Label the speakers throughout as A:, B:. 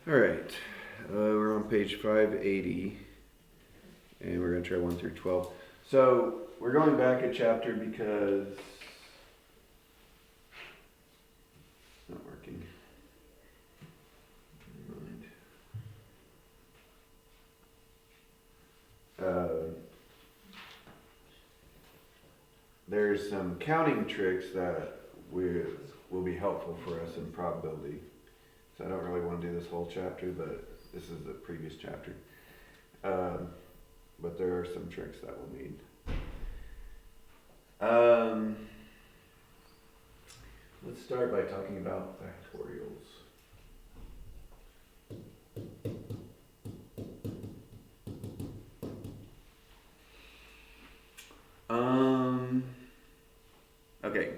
A: All right, we're on page 580, and we're going to try 1 through 12. So we're going back a chapter because it's not working. Never mind. There's some counting tricks that will be helpful for us in probability. So I don't really want to do this whole chapter, but this is the previous chapter. But there are some tricks that we'll need. Let's start by talking about factorials. Okay.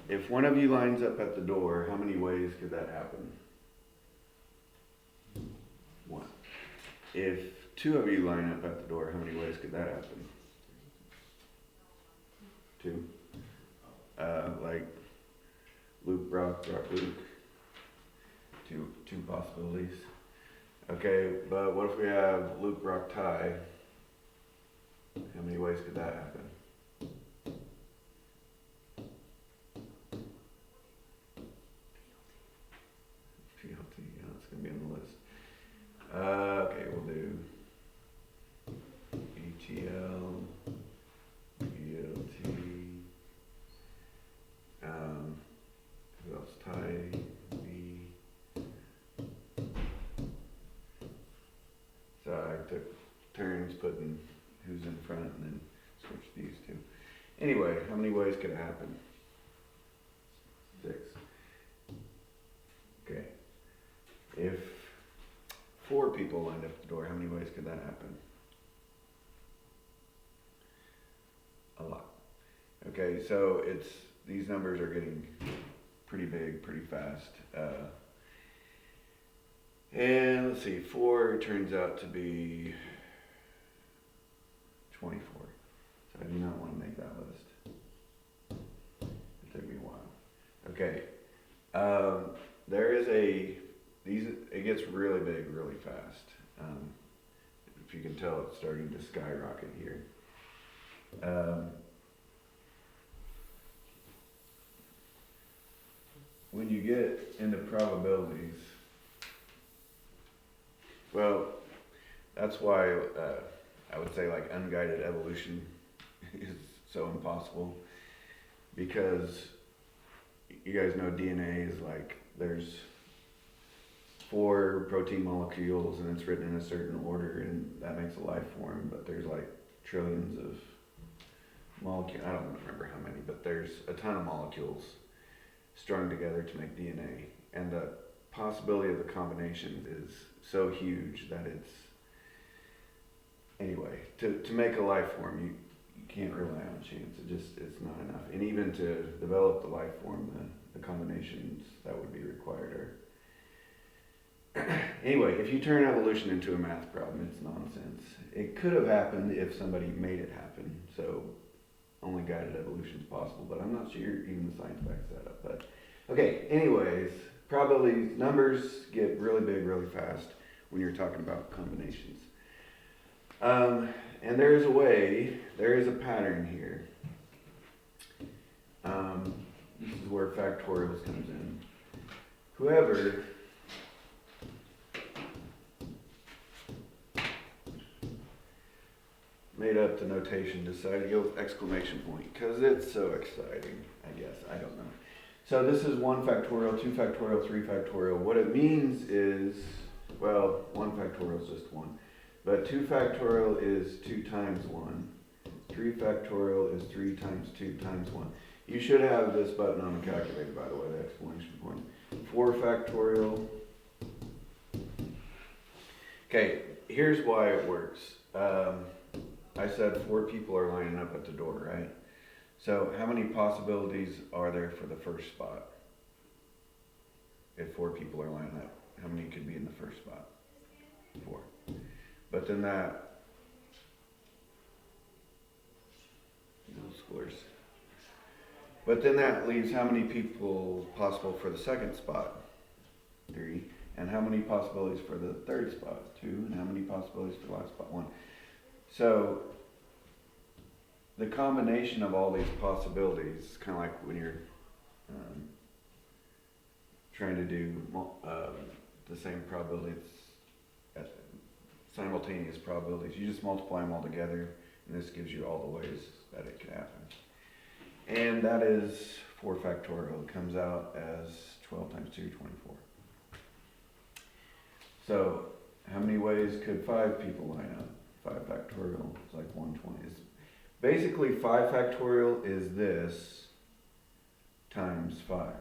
A: If one of you lines up at the door, how many ways could that happen? One. If two of you line up at the door, how many ways could that happen? Two. Like Luke, Brock, Luke. Two possibilities. Okay, but what if we have Luke, Brock, Ty? How many ways could that happen? PLT, yeah, that's going to be on the list. Okay, we'll do ETL, ELT, who else? Ty, B. So I took turns putting who's in front and then switched these two. Anyway, how many ways could it happen? 6. Okay. If 4 people lined up the door, how many ways could that happen? A lot. Okay, so these numbers are getting pretty big, pretty fast. And let's see, 4 turns out to be 24. So I do not want to make that list. It took me a while. Okay. It gets really big really fast. If you can tell, it's starting to skyrocket here. When you get into probabilities, well, that's why I would say like unguided evolution is so impossible, because you guys know DNA is like there's 4 protein molecules and it's written in a certain order and that makes a life form, but there's like trillions of molecules. I don't remember how many, but there's a ton of molecules strung together to make DNA, and the possibility of the combination is so huge that it's anyway to make a life form you can't rely on chance. It's not enough, and even to develop the life form, the combinations that would be required are anyway. If you turn evolution into a math problem, it's nonsense. It could have happened if somebody made it happen, so only guided evolution is possible, but I'm not sure even the science backs that up. But okay, anyways, probabilities, numbers get really big really fast when you're talking about combinations. And there is a pattern here. This is where factorials comes in. Whoever made up the notation decided to go with exclamation point because it's so exciting, I guess. I don't know. So this is 1 factorial, 2 factorial, 3 factorial. What it means is, well, 1 factorial is just 1. But 2 factorial is 2 times 1. 3 factorial is 3 times 2 times 1. You should have this button on the calculator, by the way, the exclamation point. 4 factorial. Okay, here's why it works. I said 4 people are lining up at the door, right? So how many possibilities are there for the first spot? If 4 people are lining up, how many could be in the first spot? 4. But then that, no squares. But then that leaves how many people possible for the second spot? 3. And how many possibilities for the third spot? 2. And how many possibilities for the last spot? 1. So the combination of all these possibilities, kind of like when you're trying to do the same probabilities, simultaneous probabilities, you just multiply them all together, and this gives you all the ways that it could happen. And that is 4 factorial. It comes out as 12 times 2, 24. So how many ways could 5 people line up? 5 factorial is like 120. It's basically 5 factorial is this times 5.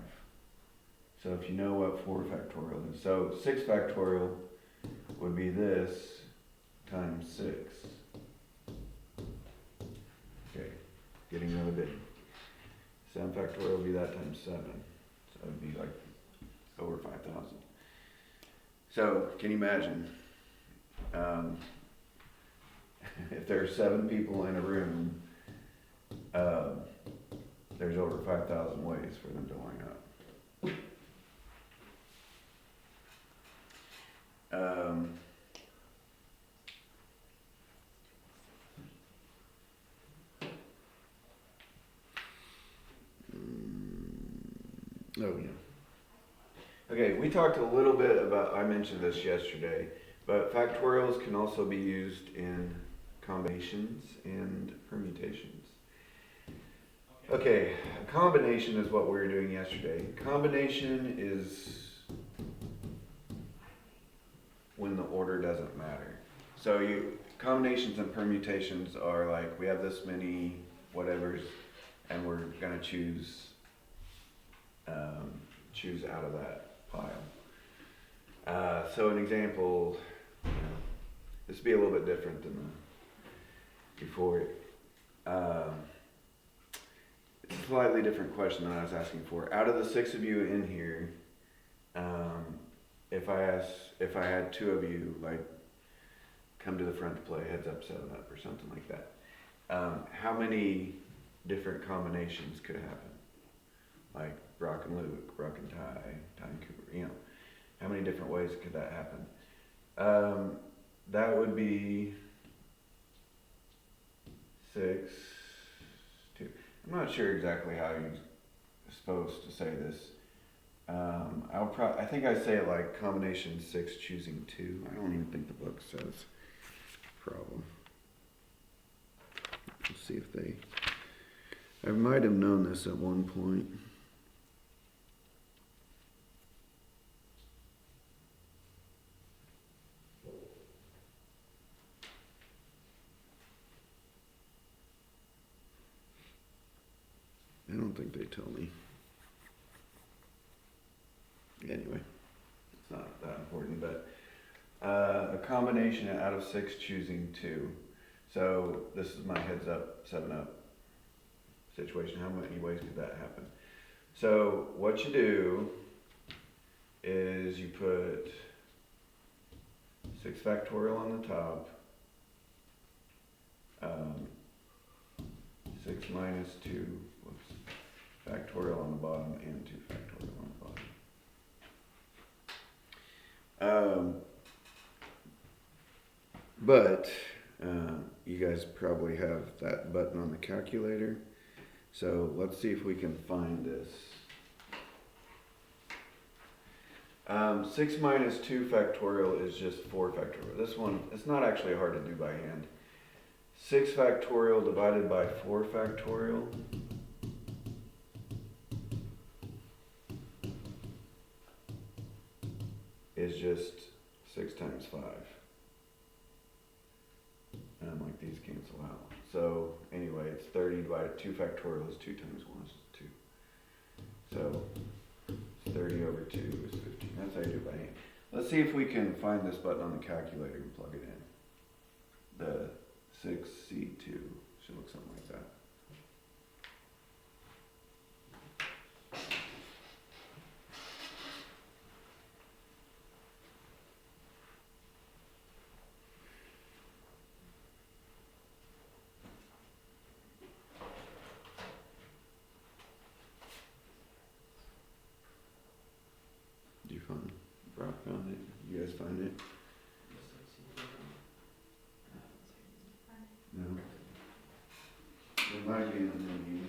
A: So if you know what 4 factorial is, so 6 factorial would be this times 6. Okay, getting really big. 7 factorial would be that times 7. So it would be like over 5,000. So can you imagine if there are 7 people in a room, there's over 5,000 ways for them to line up. Oh yeah. Okay, we talked a little bit about, I mentioned this yesterday, but factorials can also be used in combinations and permutations. Okay, a combination is what we were doing yesterday. Combination is when the order doesn't matter. So combinations and permutations are like, we have this many whatevers, and we're going to choose out of that pile. So an example, this would be a little bit different than the before. It's a slightly different question than I was asking for. Out of the 6 of you in here, if I had 2 of you like come to the front to play heads up, 7 up, or something like that, how many different combinations could happen? Like Brock and Luke, Brock and Ty and Cooper, how many different ways could that happen? That would be 6, 2. I'm not sure exactly how you're supposed to say this. I think I say it like combination 6 choosing 2. I don't even think the book says problem. Let's see if I might have known this at one point. I don't think they tell me. Anyway, it's not that important, but a combination out of 6 choosing 2. So this is my heads up, 7 up situation. How many ways could that happen? So what you do is you put 6 factorial on the top, 6 minus 2, factorial on the bottom, and 2 factorial on the bottom. But you guys probably have that button on the calculator. So let's see if we can find this. 6 minus 2 factorial is just 4 factorial. This one, it's not actually hard to do by hand. 6 factorial divided by 4 factorial is just 6 times 5. And like these cancel out. So anyway, it's 30 divided 2 factorial is 2 times 1 is 2. So 30 over 2 is 15. That's how you do it by hand. Let's see if we can find this button on the calculator and plug it in. The 6C2 should look something like that. Did you find it? Brock found it. You guys find it? No. It might be in the menu.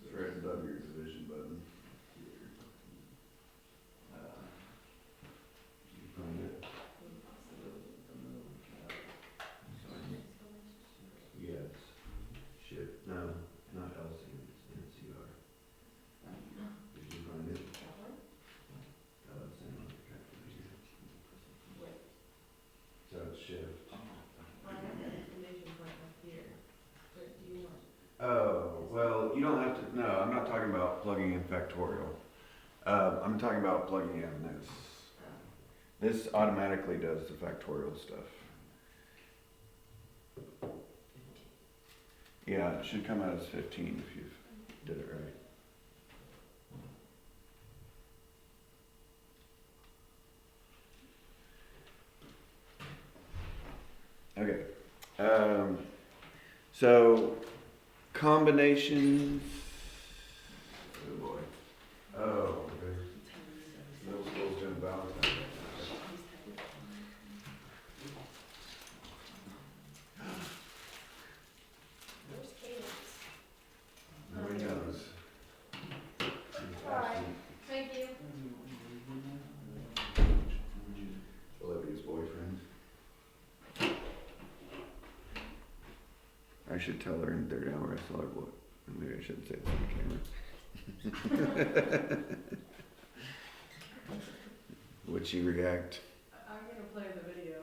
A: It's right above your division button. You find it? Yes. Shift. No, not LC. It's NCR. Did you find it? Oh, it's in on the calculator. So it's shift. Oh, well, you don't have to, no, I'm not talking about plugging in factorial. I'm talking about plugging in this. This automatically does the factorial stuff. Yeah, it should come out as 15 if you did it right. Okay. So combinations. Oh boy. Oh, okay. Middle school's doing Valentine's right now. Nobody knows.
B: Alright, thank you.
A: Olivia's boyfriend. I should tell her in the third hour I saw her boy. Maybe I shouldn't say this on camera. Would she react?
B: I'm gonna play the video.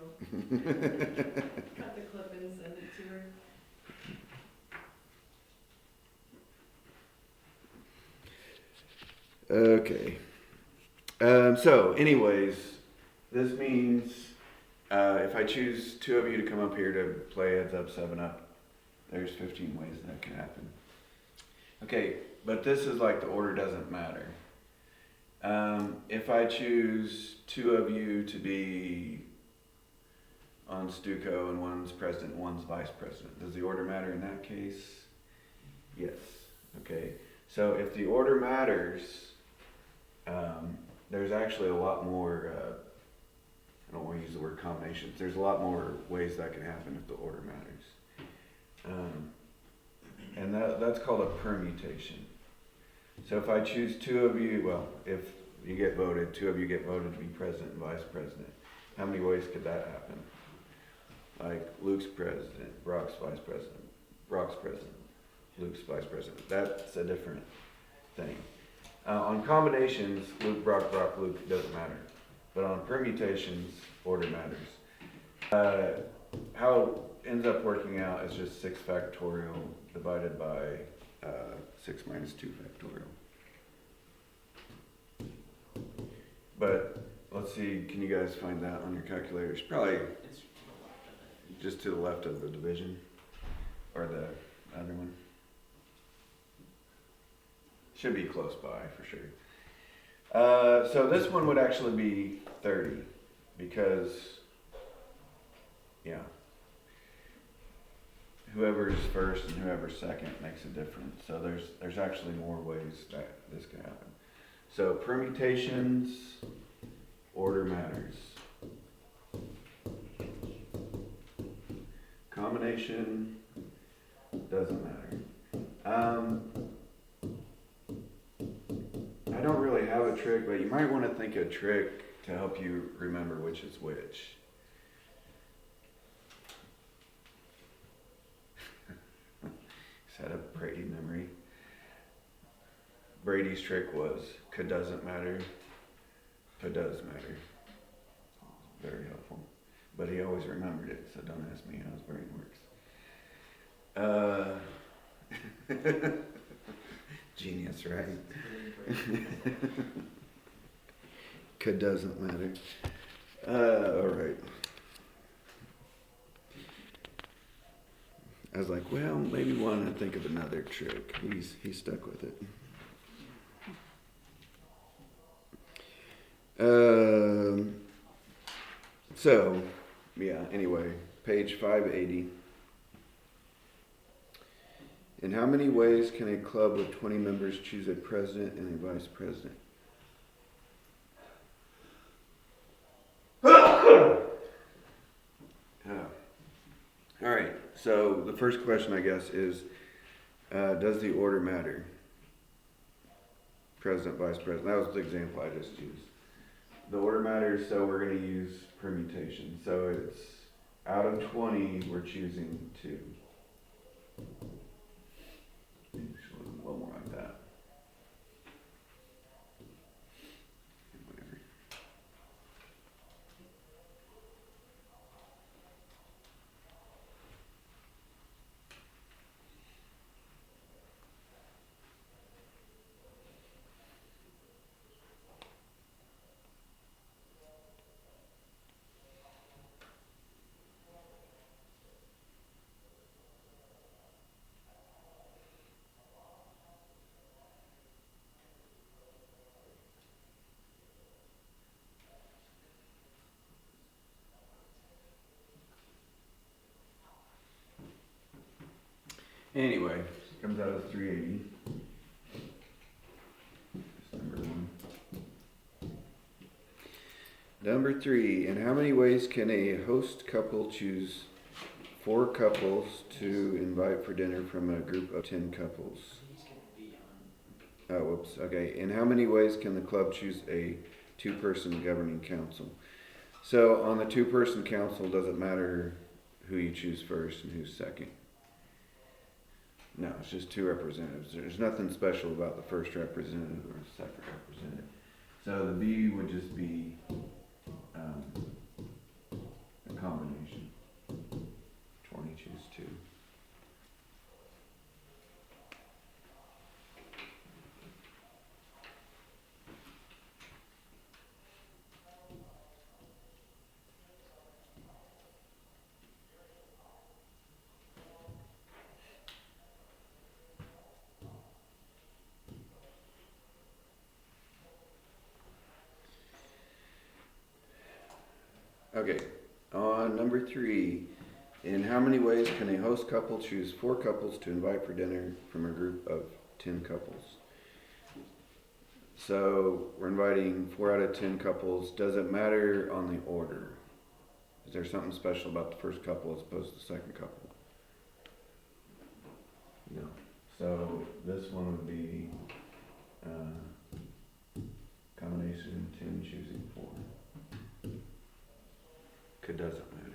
B: Cut the clip and send it to her.
A: Okay. So, anyways, this means if I choose two of you to come up here to play heads up, 7 up, there's 15 ways that can happen. Okay, but this is like the order doesn't matter. If I choose two of you to be on Stuco and one's president, one's vice president, does the order matter in that case? Yes. Okay. So if the order matters, there's actually a lot more, I don't want to use the word combinations, there's a lot more ways that can happen if the order matters. And that's called a permutation. So if I choose two of you, well, if you get voted, two of you get voted to be president and vice president, how many ways could that happen? Like Luke's president, Brock's vice president, Brock's president, Luke's vice president. That's a different thing. On combinations, Luke, Brock, Brock, Luke, it doesn't matter. But on permutations, order matters. How it ends up working out is just 6 factorial divided by 6 minus 2 factorial. But let's see, can you guys find that on your calculators? Probably just to the left of the division, or the other one. Should be close by for sure. So this one would actually be 30 because, yeah, whoever's first and whoever's second makes a difference. So there's actually more ways that this can happen. So permutations, order matters. Combination doesn't matter. I don't really have a trick, but you might want to think of a trick to help you remember which is which. Set up Brady memory. Brady's trick was could doesn't matter, could does matter. Very helpful. But he always remembered it, so don't ask me how his brain works. Genius, right? Could doesn't matter. All right. I was like, well, maybe want to think of another trick. He's stuck with it. So, yeah, anyway, page 580. In how many ways can a club with 20 members choose a president and a vice president? All right, so the first question, I guess, is does the order matter? President, vice president. That was the example I just used. The order matters, so we're going to use permutation. So it's out of 20, we're choosing 2. Maybe a little more like that. Whatever. Anyway, it comes out as 380. That's number 1. Number 3, in how many ways can a host couple choose 4 couples to invite for dinner from a group of 10 couples? Oh, whoops. Okay. In how many ways can the club choose a 2-person governing council? So on the 2-person council, does it matter who you choose first and who's second? No, it's just 2 representatives. There's nothing special about the first representative or the second representative. So the B would just be a combination. 20 choose 2. Okay, on number 3, in how many ways can a host couple choose 4 couples to invite for dinner from a group of 10 couples? So we're inviting 4 out of 10 couples. Does it matter on the order? Is there something special about the first couple as opposed to the second couple? No. So this one would be combination 10 choosing 4. It doesn't matter.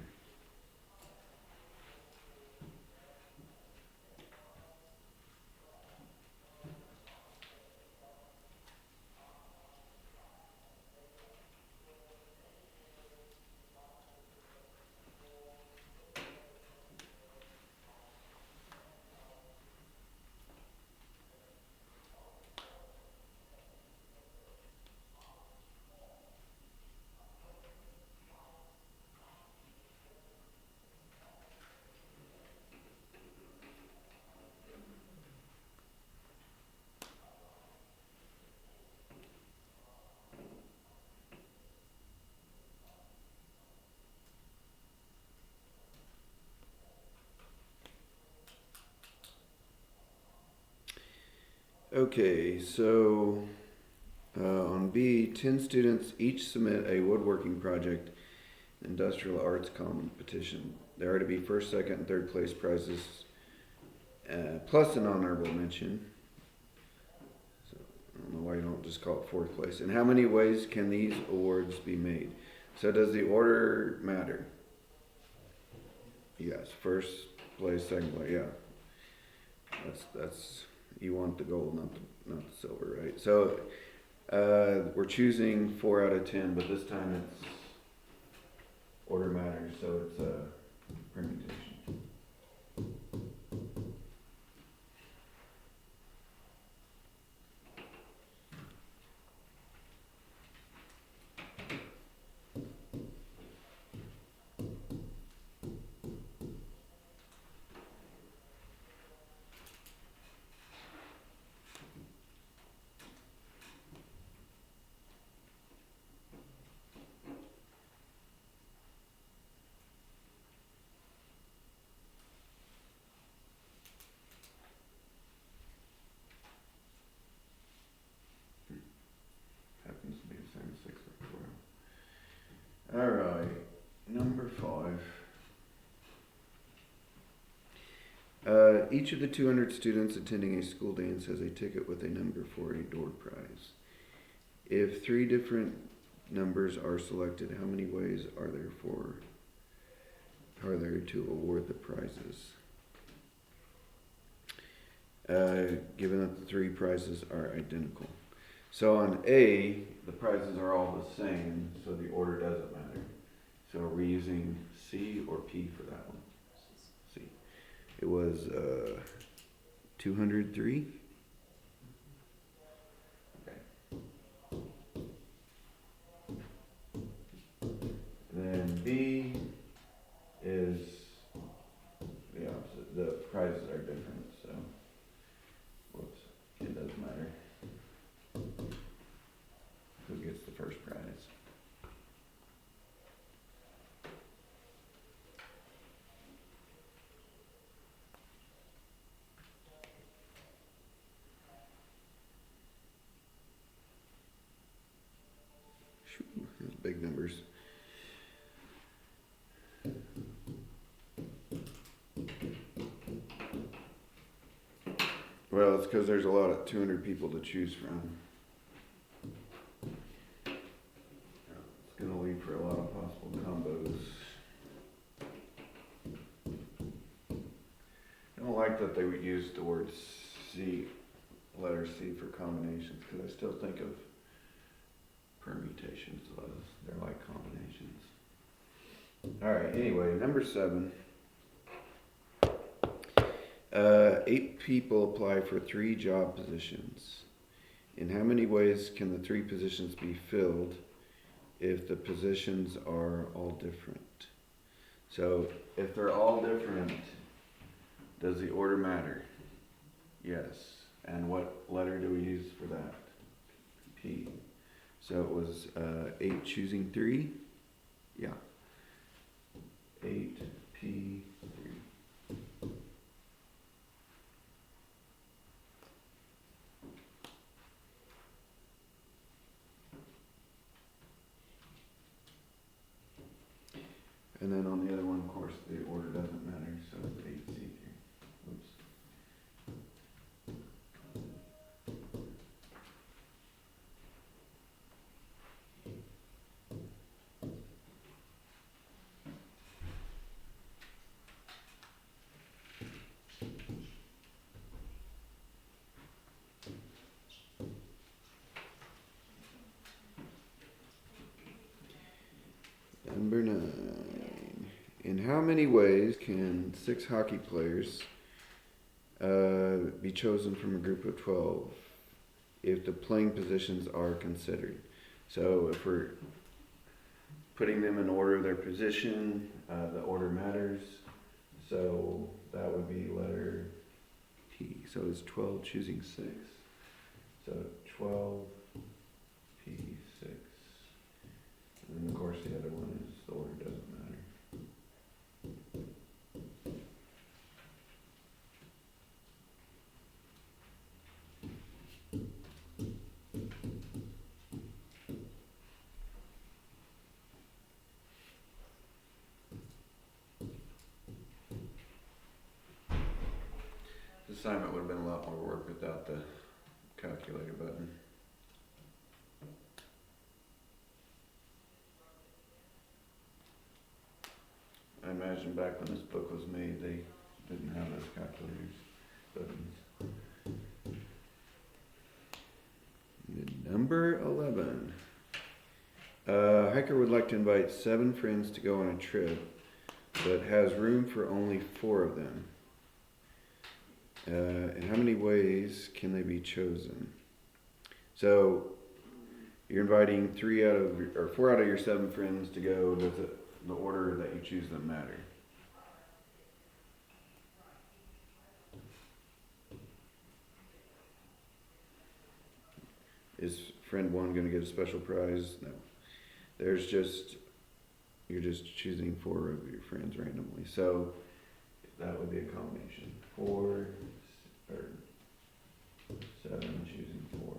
A: Okay, so on B, 10 students each submit a woodworking project, industrial arts competition. There are to be first, second, and third place prizes, plus an honorable mention. So I don't know why you don't just call it 4th place. In how many ways can these awards be made? So does the order matter? Yes, first place, second place, yeah. That's you want the gold, not the silver, right? So we're choosing 4 out of 10, but this time it's order matters, so it's a permutation.
C: Each of the 200 students attending a school dance has a ticket with a number for a door prize. If 3 different numbers are selected, how many ways are there to award the prizes? Given that the 3 prizes are identical. So on A, the prizes are all the same, so the order doesn't matter. So are we using C or P for that one? C. It was 203. Okay. Then B is the opposite. The prizes are different, so whoops, it doesn't matter who gets the first prize. Shoo, those big numbers. Well, it's because there's a lot of 200 people to choose from. It's going to lead for a lot of possible combos. I don't like that they would use the word C, letter C for combinations, because I still think of permutations as they're like combinations. Alright, anyway, number 7. 8 people apply for 3 job positions. In how many ways can the 3 positions be filled if the positions are all different? So, if they're all different, does the order matter? Yes. And what letter do we use for that? P. So it was 8 choosing 3? Yeah. 8, P, 3. And then on the other one, of course, the order doesn't matter, so it's 8C3. Oops. Number 9. In how many ways can 6 hockey players be chosen from a group of 12 if the playing positions are considered? So if we're putting them in order of their position, the order matters. So that would be letter T. So it's 12 choosing 6. So 12, P, 6. And then of course the other one is the order doesn't matter. This assignment would have been a lot more work without the calculator button. I imagine back when this book was made, they didn't have those calculators buttons. Number 11. A hiker would like to invite 7 friends to go on a trip, but has room for only 4 of them. In how many ways can they be chosen? So you're inviting 4 out of your 7 friends to go. Does the order that you choose them matter? Is friend 1 going to get a special prize? No. You're just choosing 4 of your friends randomly. So that would be a combination. 4 or 7 choosing 4.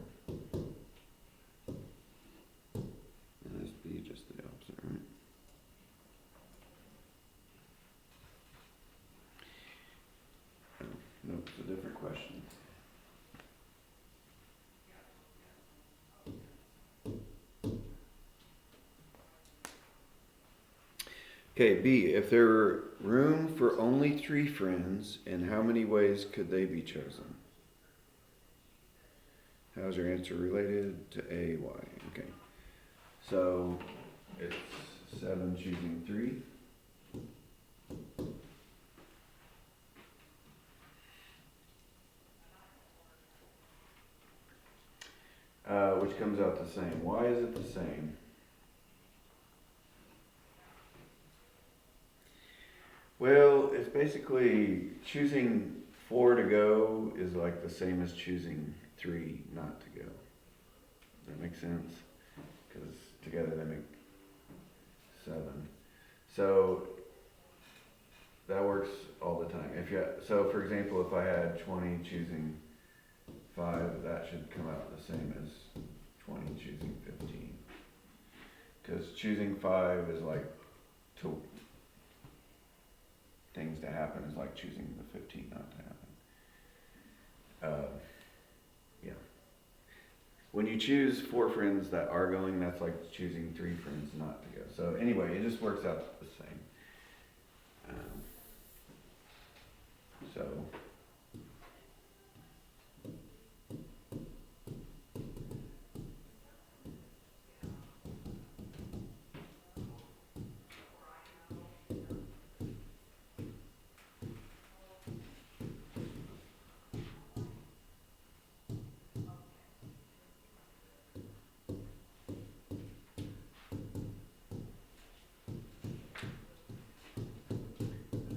C: And this be just the opposite, right? Okay, B, if there were room for only 3 friends, in how many ways could they be chosen? How's your answer related to A, Y? Okay. So it's 7 choosing 3. Which comes out the same. Why is it the same? Well, it's basically choosing 4 to go is like the same as choosing 3 not to go. Does that make sense? Because together they make 7. So that works all the time. So for example, if I had 20 choosing 5, that should come out the same as 20 choosing 15. Because choosing 5 is like things to happen is like choosing the 15 not to happen. Yeah. When you choose 4 friends that are going, that's like choosing 3 friends not to go. So anyway, it just works out the same. So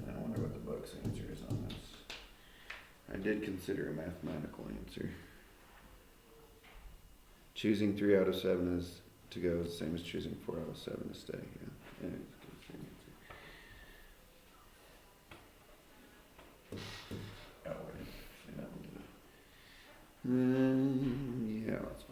C: I wonder what the book's answer is on this. I did consider a mathematical answer. Choosing 3 out of 7 is to go is the same as choosing 4 out of 7 to stay. Yeah. Anyways, it's the same answer. Oh, wait. Yeah, let's